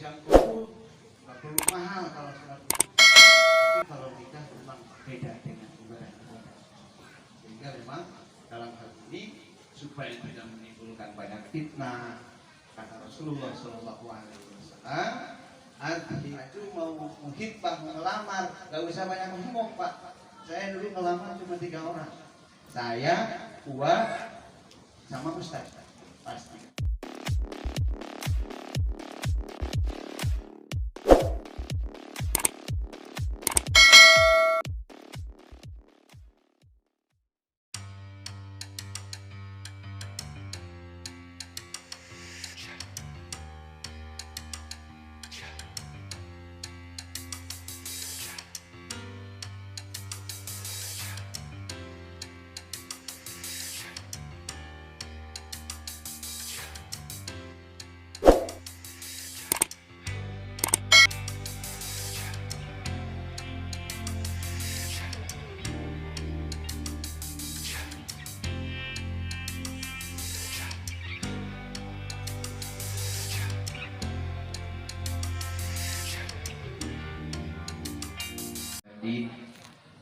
yang kumpul nggak perlu mahal kalau sholat kumpul. Tapi kalau nikah memang beda dengan ibadah. Sehingga memang dalam hal ini supaya tidak menimbulkan banyak fitnah, kata Rasulullah SAW, anti itu mau menghibah, melamar, gak usah banyak ngomong Pak. Saya dulu ngelamar cuma 3 orang, saya, Uwa, sama Ustaz, pasti.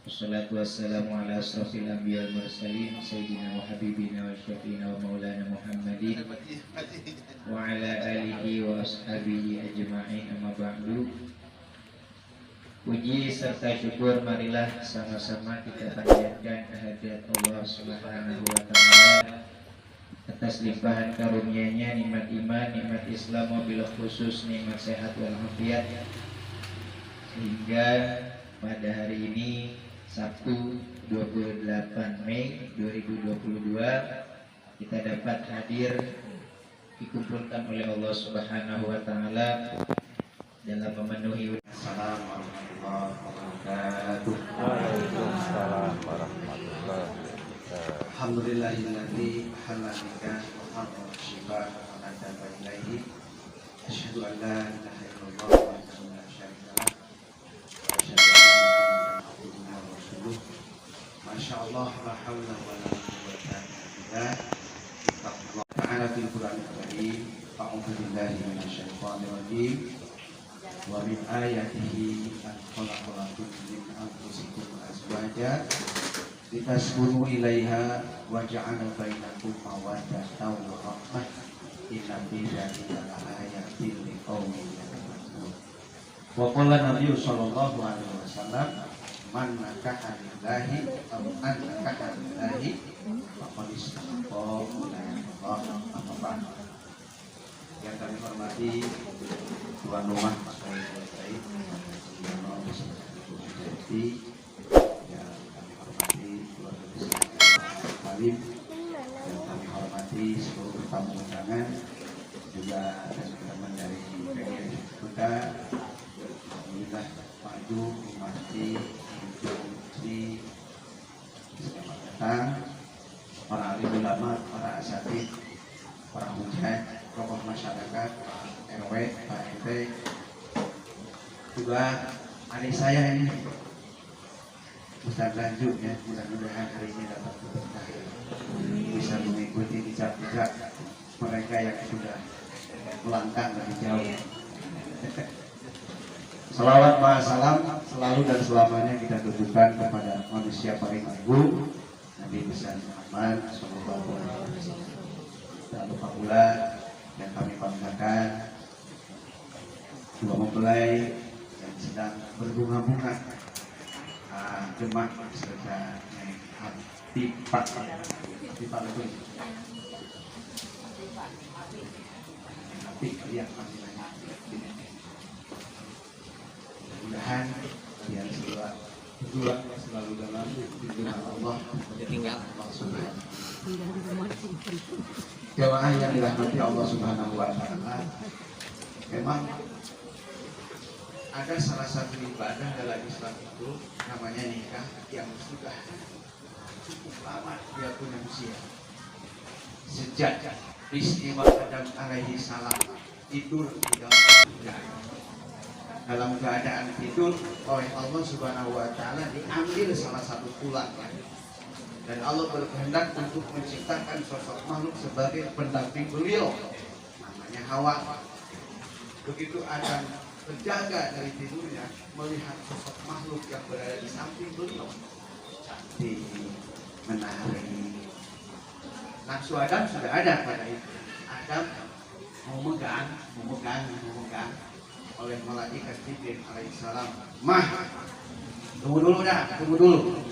Wassalatu wassalamu ala asrafil anbiya wal mursalin sayyidina wa habibina wa syafiina wa maulana Muhammadin wa ala alihi wa ashabihi ajma'in, amma ba'du. Puji serta syukur marilah sama-sama kita panjatkan kehadirat Allah Subhanahu wa taala atas limpahan karunia-Nya, nikmat iman, nikmat Islam, wabil khusus nikmat sehat wal afiat, sehingga pada hari ini Sabtu 28 Mei 2022 kita dapat hadir dikumpulkan oleh Allah Subhanahu wa taala dalam memenuhi. Assalamualaikum warahmatullahi wabarakatuh. Waalaikumsalam warahmatullahi wabarakatuh. Alhamdulillahilladzi halalika wa harrama syifa wa adaba ilaihi. Asyhadu an la ilaha illallah wahdahu la syarika lah. Asyhadu anna Muhammadan abduhu wa rasuluh. Masyaallah la haula wa la quwwata illa billah. Ta'ala fil Qur'anil Karim. A'udzu billahi minasyaitonir rajim. Wa min ayatihi an khalaqa lakum min anfusikum azwajan litaskunu ilaiha wa ja'ala bainakum mawaddatan wa rahmah. Inna fi dzalika laayatin liqaumin ya'lamun. Wa qala Nabi sallallahu alaihi wasallam, man nakaha lillahi aw an nakaha lillahi faqad istahaqqa Allah apa. Yang kami hormati tuan rumah baik-baik, yang kami hormati keluarga besar Halim, yang kami hormati seluruh tamu undangan, juga teman-teman dari PGRI Kota. Alhamdulillah maju memasti Menteri, selamat datang para alim ulama, para asatidz, para hujat, tokoh masyarakat, RW, Pak RT, juga adik saya ini Ustaz Lanjut ya, mudah-mudahan hari ini dapat berkah, bisa mengikuti jejak-jejak mereka yang sudah melangkah lebih jauh. Salawat wa salam selalu dan selamanya kita tujukan kepada manusia paling agung, Nabi besar Muhammad sallallahu alaihi wasallam. Dan lupa pula yang kami banggakan dua mempelai yang sedang berbunga-bunga, jemaah serta Habibah itu Habib yang panggilannya. Mudah-mudahan kalian berdua selalu dalam lindungan Allah. Tinggal Allah Subhanahu. Jemaah yang dirahmati Allah Subhanahu wa taala, memang ada salah satu ibadah dalam Islam itu namanya nikah yang sudah cukup lama dia punya usia. Sejak peristiwa Adam alaihi salam tidur di dalam surga, dalam keadaan tidur oleh Allah Subhanahu wa taala diambil salah satu tulangnya. Dan Allah berkehendak untuk menciptakan sosok makhluk sebagai pendamping beliau, namanya Hawa. Begitu Adam terjaga dari tidurnya, melihat sosok makhluk yang berada di samping beliau, cantik, menarik. Nafsu Adam sudah ada pada itu. Adam mau megang oleh malaikat Jibril alaihissalam. Mah, tunggu dulu.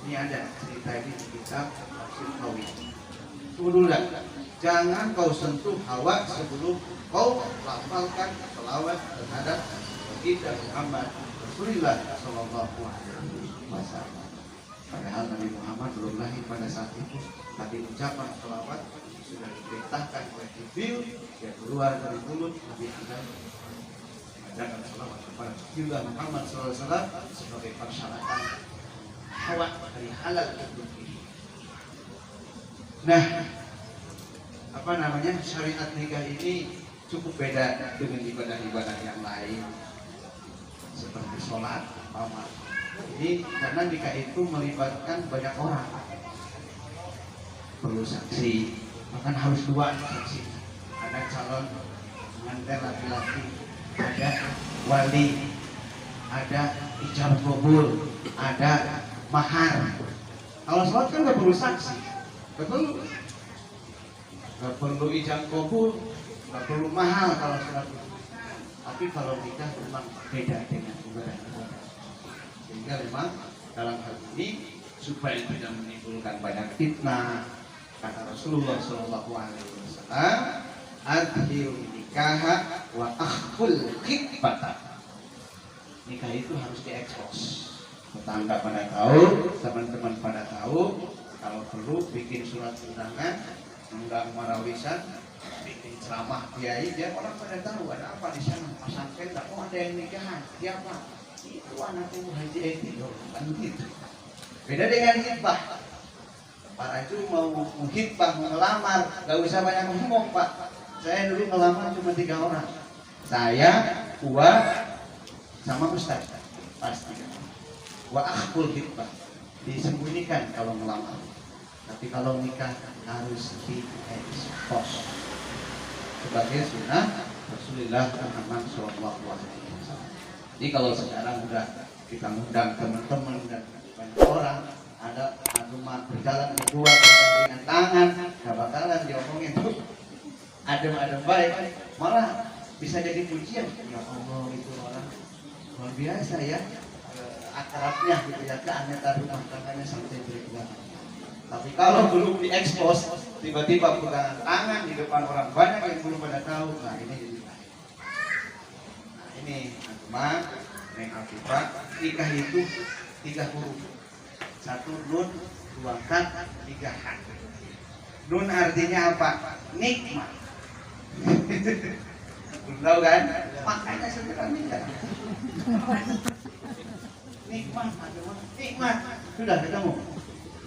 Ini ada cerita ini di kitab Tafsir Tauhid. Tunggu dulu dah. Jangan kau sentuh Hawa sebelum kau lafalkan selawat terhadap kita Muhammad Rasulullah Sallallahu Alaihi Wasallam. Padahal Nabi Muhammad belum lahir pada saat itu, tapi ucapan selawat sudah diperintahkan oleh Jibril yang keluar dari mulut Nabi Adam mengajarkan selawat kepada Rasulullah Muhammad SAW sebagai persyaratan Hawa dari halal hidup ini. Nah, syariat nikah ini cukup beda dengan ibadah-ibadah yang lain seperti sholat, umpama. Ini karena nikah itu melibatkan banyak orang, perlu saksi, bahkan harus 2 saksi. Ada calon pengantin laki-laki, ada wali, ada ijab kabul, ada mahar. Kalau sholat kan nggak perlu saksi, nggak perlu ijab kabul, nggak perlu mahal kalau sholat. Tapi kalau nikah memang beda dengan ibadah-ibadah. Sehingga memang dalam hal ini supaya tidak menimbulkan banyak fitnah, kata Rasulullah SAW, adhirun nikah wa akhful khitbata. Nikah itu harus diekspos. Tetangga pada tahu, teman-teman pada tahu. Kalau perlu bikin surat undangan, undang marawisan, bikin ceramah kiai, biar orang pada tahu ada apa di sana. Pesantren tak mau ada yang nikahan, siapa? Itu anaknya Haji Edi, kan gitu. Beda dengan hitbah. Para itu mau menghitbah, mau ngelamar, gak usah banyak ngomong, Pak. Saya dulu ngelamar cuma 3 orang. Saya, Uwa, sama Ustaz. Pasti. Wa akhful hitbah. Disembunyikan kalau ngelamar. Tapi kalau nikah harus diekspos. Sebagai sunnah Rasulullah Muhammad SAW. Jadi kalau sekarang udah kita ngundang teman-teman dan banyak orang, ada rumah berjalan berdua dengan tangan, gak bakalan diomongin tuh adem-adem baik, malah bisa jadi pujian. Ya Allah, itu orang luar biasa ya, akrabnya gitu ya, keanetan rumah tangganya sampai berdua. Tapi kalau belum diekspos, tiba-tiba pegangan tangan di depan orang banyak yang belum pada tahu, nah ini jadi baik. Nah ini Mak, Neng Afifah, nikah itu 3 huruf. 1 nun, 2 kan, 3 han. Nun artinya apa? Nikmat. Belum tahu kan? Makanya segera nikah. Nikmat, nikmat. Sudah ketemu?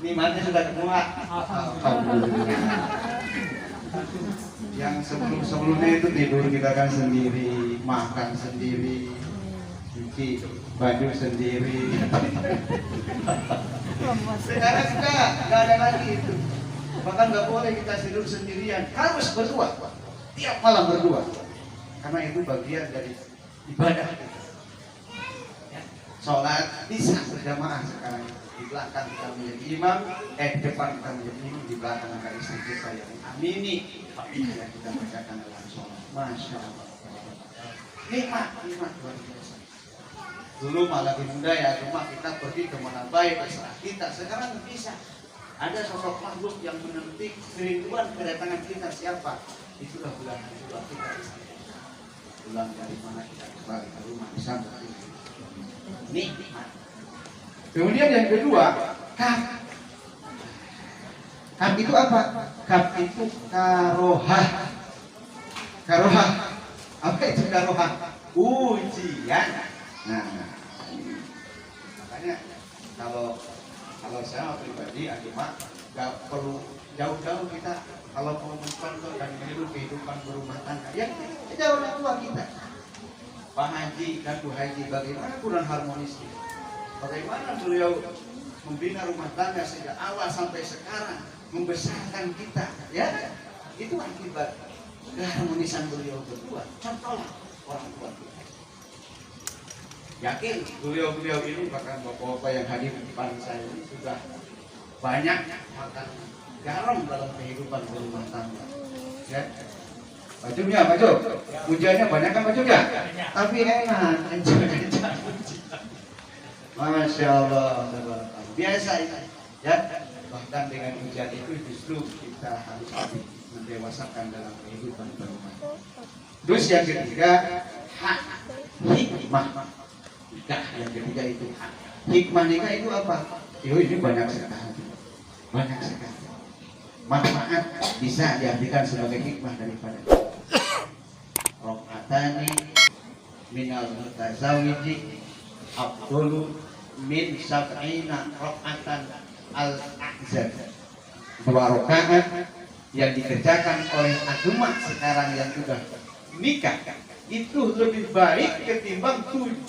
Nikmatnya sudah ketemu. Yang sebelumnya itu tidur kita kan sendiri, makan sendiri, cuci baju sendiri. Sekarang nggak ada lagi itu. Bahkan nggak boleh kita tidur sendirian, harus berdua, tiap malam berdua. Karena itu bagian dari ibadah. Ya. Sholat bisa berjamaah sekarang. Di belakang kita menjadi imam, di depan kita menjadi imam, di belakang ada istri kita yang amini yang kita bacakan dalam sholat. Masya Allah. Nikmat luar biasa. Dulu malah lebih muda ya, cuma kita pergi kemana baik terserah kita. Sekarang bisa. Ada sosok makhluk yang menetik kerinduan kedatangan kita, siapa? Itulah bulan kedua kita. Bulan dari mana kita kembali ke rumah disambut. Nikmat. Kemudian yang kedua, kaf. Kaf itu apa? Kaf itu karohah. Karohah. Apa itu karohah? Ujian. Nah, makanya kalau saya pribadi, Mak, gak perlu jauh-jauh kita kalau mau mencontoh dan meniru kehidupan berumah tangga. Ya, jauh orang tua kita. Pak Haji dan Bu Haji, bagaimana kurang harmonisnya? Bagaimana beliau membina rumah tangga sejak awal sampai sekarang, membesarkan kita, ya? Itu akibat keharmonisan beliau berdua. Contohlah orang tua kita. Yakin beliau-beliau ini bahkan bapak-bapak yang hadir di depan saya ini sudah banyak makan garam dalam kehidupan berumah tangga. Ya. Bajunya, baju, hujannya banyak kan bajunya, tapi enak, enak. Masya Allah, biasa ini. Ya, bahkan dengan hujan itu justru kita harus lebih mendewasakan dalam kehidupan berumah. Terus yang ketiga, hak hikmah. Nikah yang ketiga itu hak. Hikmah nikah itu apa? Ini banyak sekali. Banyak sekali. Manfaat bisa diartikan sebagai hikmah daripada rokatani minal mutazawiji afdolu min sab'ina rokatan al-ahzab. 2 rakaat yang dikerjakan oleh agama sekarang yang sudah nikah itu lebih baik ketimbang 70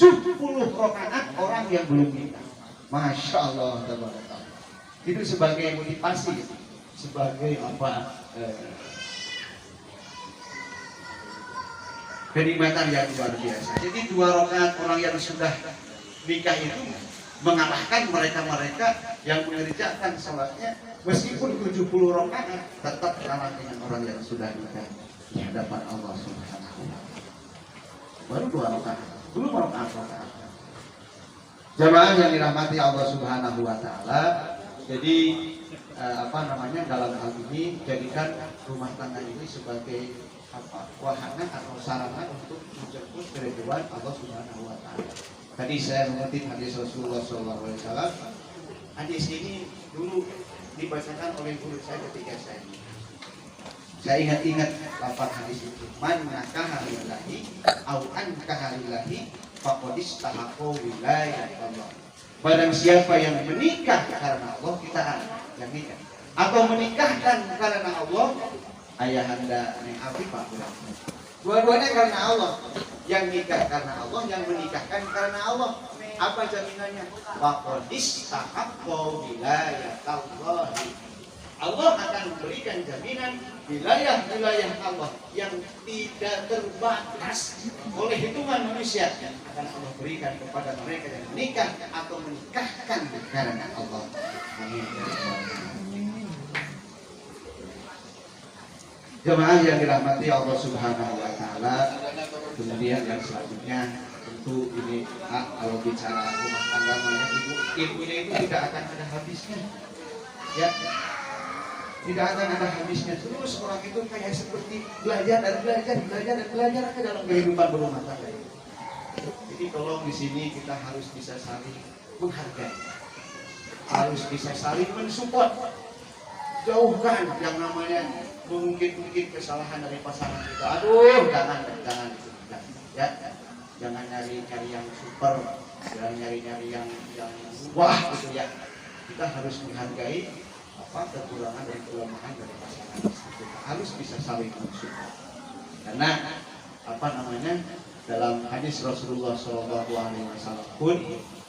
rakaat orang yang belum nikah. Masya Allah, itu sebagai motivasi, sebagai apa? Kenikmatan yang luar biasa. Jadi 2 rakaat orang yang sudah nikah itu mengalahkan mereka-mereka yang mengerjakan salatnya meskipun 70 rakaat tetap kalah dengan orang yang sudah nikah di hadapan Allah Subhanahu wa taala. Baru 2 rakaat, belum rakaat. Jamaah yang dirahmati Allah Subhanahu wa taala, jadi dalam hal ini jadikan rumah tangga ini sebagai wahana atau sarana untuk menjemput keridhaan Allah Subhanahu wa taala. Tadi saya mengutip hadis Rasulullah SAW. Hadis ini dulu dibacakan oleh guru saya ketika saya ingat-ingat lafaz hadis itu. Man nakaha lillahi au ankaha lillahi faqad istahaqqa wilayah Allah. Barang siapa yang menikah karena Allah, kita yang nikah, atau menikahkan karena Allah, ayahanda Neng Afifah. Dua-duanya karena Allah. Yang nikah karena Allah, yang menikahkan karena Allah. Apa jaminannya? Faqad istahaqqa wilayah Allah. Allah akan memberikan jaminan wilayah-wilayah Allah yang tidak terbatas oleh hitungan manusia, akan Allah berikan kepada mereka yang menikah atau menikahkan karena Allah. Jemaah yang dirahmati Allah Subhanahu wa taala, kemudian yang selanjutnya tentu ini kalau bicara rumah tangga ilmunya itu tidak akan ada habisnya. Ya. Tidak akan ada habisnya. Terus orang itu kayak seperti belajar ke dalam kehidupan berumah tangga. Jadi tolong di sini kita harus bisa saling menghargai, harus bisa saling mensupport. Jauhkan yang namanya mungkin kesalahan dari pasangan kita. Aduh, jangan ya. Jangan nyari yang super, jangan nyari yang wah gitu ya. Kita harus menghargai kekurangan dan kelemahan dari pasangan kita, harus bisa saling mensupport. Karena dalam hadis Rasulullah SAW pun,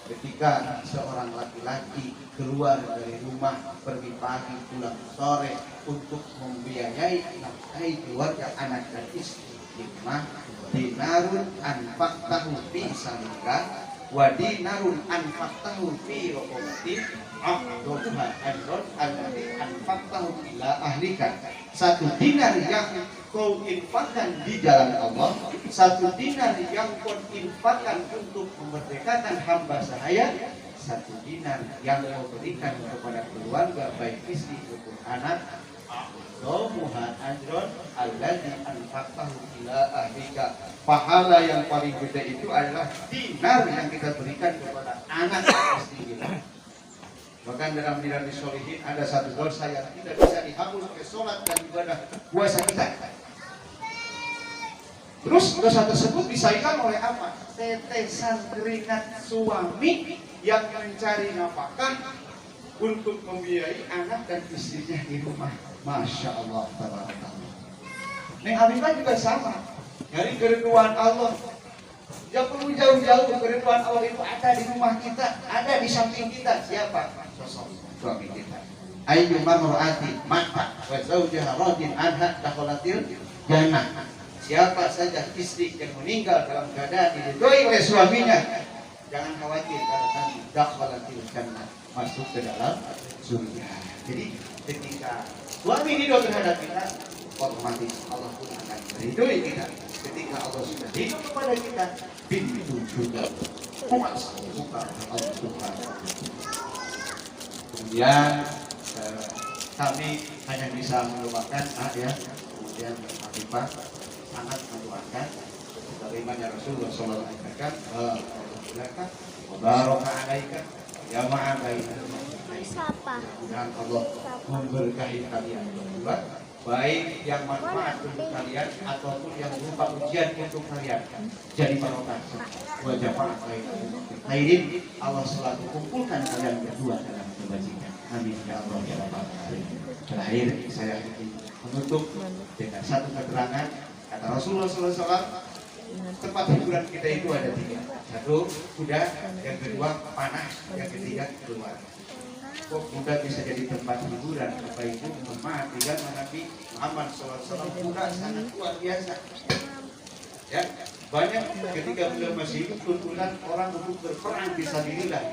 ketika seorang laki-laki keluar dari rumah pergi pagi pulang sore untuk membiayai nafkahi keluarga, anak dan istri, hikmah dinarun anfaqtahu fi sabilillah wa dinarun anfaqtahu fi raqabatin a'dhaha ajran alladhi anfaqtahu ila ahlika. 1 dinar yang kau infakkan di jalan Allah, 1 dinar yang kau infakkan untuk memerdekakan hamba sahaya, 1 dinar yang kau berikan kepada keluarga baik istri maupun anak, a'dhaha ajran alladhi anfaqtahu ila ahlika. Pahala yang paling gede itu adalah dinar yang kita berikan kepada anak dan istri kita. Bahkan dalam Riyadhus Shalihin ada 1 dosa yang tidak bisa dihapus oleh sholat dan ibadah puasa kita. Terus dosa tersebut disaikan oleh apa? Tetesan keringat suami yang mencari nafkah untuk membiayai anak dan istrinya di rumah. Masya Allah, tabarakallah. Neng Afifah juga sama. Dari keridhaan Allah. Yang perlu jauh-jauh, keridhaan Allah itu ada di rumah kita, ada di samping kita. Siapa? Sosok suami kita. Ayyuma mar'ati mata wa zawjaha radin anha dakhalatil jannah. siapa saja istri yang meninggal dalam keadaan diridhoi oleh suaminya, jangan khawatir karena nanti dakhalatil jannah, masuk ke dalam surga. Jadi ketika suami ridho terhadap kita, otomatis Allah pun akan meridhoi kita. Ketika Allah sudah ridho kepada kita, pintu surga buka Allah Subhanahu. Kemudian kami hanya bisa mendoakan ya. Kemudian Pak sangat mendoakan sebagaimana Rasulullah SAW mengatakan, "Alhamdulillah wa baraka 'alaika ya ma'a mudah-mudahan Allah memberkahi kalian berdua, baik yang manfaat untuk kalian ataupun yang berupa ujian untuk kalian, jadi barokah wa jamaah khairin. Allah selalu kumpulkan kalian berdua dalam kebajikan. Amin ya Allah ya Rabbal alamin." Terakhir saya ingin menutup dengan satu keterangan kata Rasulullah SAW, tempat hiburan kita itu ada 3. Satu, kuda. Yang kedua, panah. Yang ketiga, keluar. Kok kuda bisa jadi tempat hiburan? Bapak Ibu, mohon dengan Nabi Muhammad SAW, kuda sangat luar biasa. Ya, banyak ketika beliau masih hidup tuntunan orang untuk berperang fisabilillah.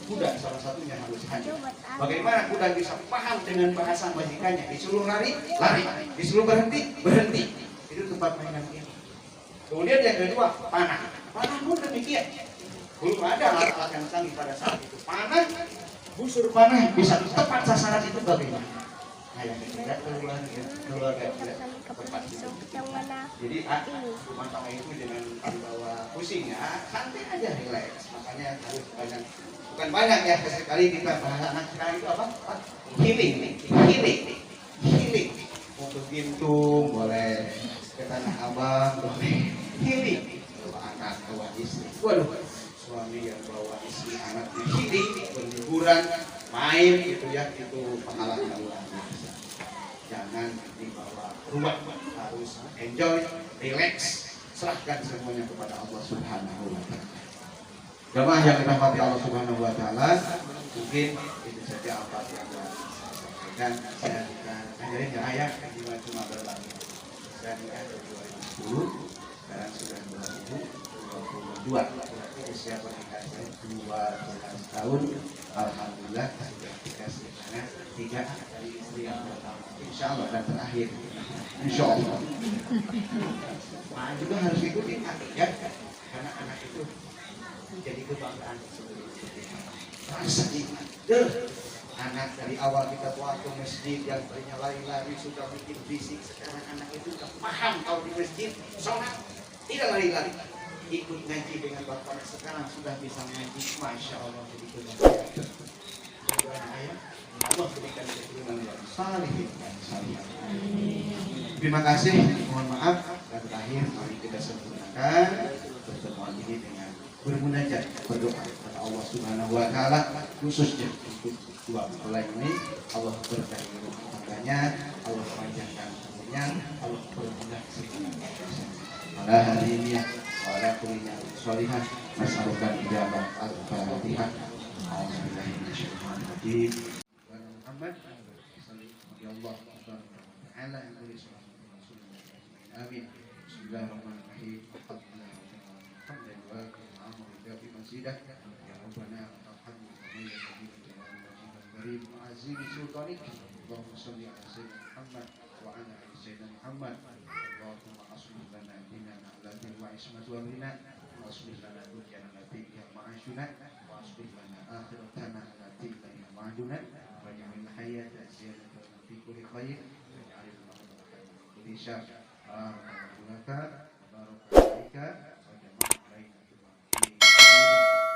Kuda salah satunya harus hadir. Bagaimana kuda bisa paham dengan bahasa majikannya? Disuruh lari, lari. Disuruh berhenti, berhenti. Itu tempat mainan ini. Kemudian yang kedua, panah. Panah pun demikian. Belum ada alat-alat yang canggih pada saat itu. Panah, busur panah bisa tepat sasaran itu bagaimana? Nah, yang ketiga keluarga tidak tepat itu. Jadi rumah tangga itu dengan dibawa pusing ya, santai aja, relax. Makanya harus banyak, bukan banyak ya, sekali kita bahas anak sekarang itu apa? Healing. Untuk gintung boleh, ke Tanah Abang boleh. Healing. Bawa anak, bawa istri. Waduh, suami yang bawa istri anak di healing, berliburan, main gitu ya, itu pengalaman luar biasa. Jangan dibawa rumah, harus enjoy, relax, serahkan semuanya kepada Allah Subhanahu wa Ta'ala. Jemaah yang dirahmati Allah Subhanahu wa Ta'ala, mungkin itu saja apa yang saya sampaikan. Saya akan ajarin ya ayah, cuma berlalu. Saya nikah dari 2010, sekarang sudah 2022. Berarti usia pernikahan saya 12 tahun. Alhamdulillah sudah dikasih anak 3 dari istri yang pertama. Insya Allah dan terakhir. Insya Allah. Nah, juga harus ikutin ya, karena anak itu jadi kebanggaan rasa iman. Anak dari awal kita bawa ke masjid yang tadinya lari-lari suka bikin bisik, sekarang anak itu sudah paham kalau di masjid sholat tidak lari-lari, ikut ngaji dengan bapak, sekarang sudah bisa ngaji. Masya Allah, jadi kebanggaan. Allah berikan keturunan yang salih dan salihah. Terima kasih, mohon maaf, dan terakhir mari kita sempurnakan pertemuan ini dengan bermunajat, berdoa kepada Allah Subhanahu wa Ta'ala, khususnya untuk dua mempelai ini. Allah berkahi rumah tangganya, Allah panjangkan umurnya, Allah bermudah segala pada hari ini ya, pada kuliah solihah, masalahkan ijabah al-fatihah. Alhamdulillahirrahmanirrahim. Muhammad sallallahu alaihi wa sallam. Amin. Bismillahirrahmanirrahim. Alhamdulillah. Ya Rabbana Karim azimi sultanik. Allahumma shalli ala sayyidina Muhammad wa ala ali sayyidina Muhammad. Allahumma aslih lana dinana allati wa ismatu amrina wa aslih lana dunyana allati hiya ma'ashuna wa aslih lana akhiratana allati hiya ma'aduna wa ja'al hayata ziyadatan fi kulli khair wa ja'al al-mawta kulli syarr. Alhamdulillah barakalaika wa jama'a baina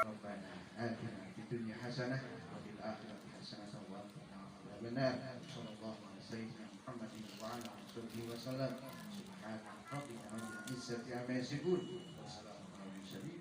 Rabbana atina fid dunya hasanah wa fil akhirati hasanah wa qina adzabannar. Sallallahu alaihi sayyidina Muhammadin wa ala alihi wa sallam. Subhana rabbika rabbil izzati amma yasifun wa salamun alal mursalin.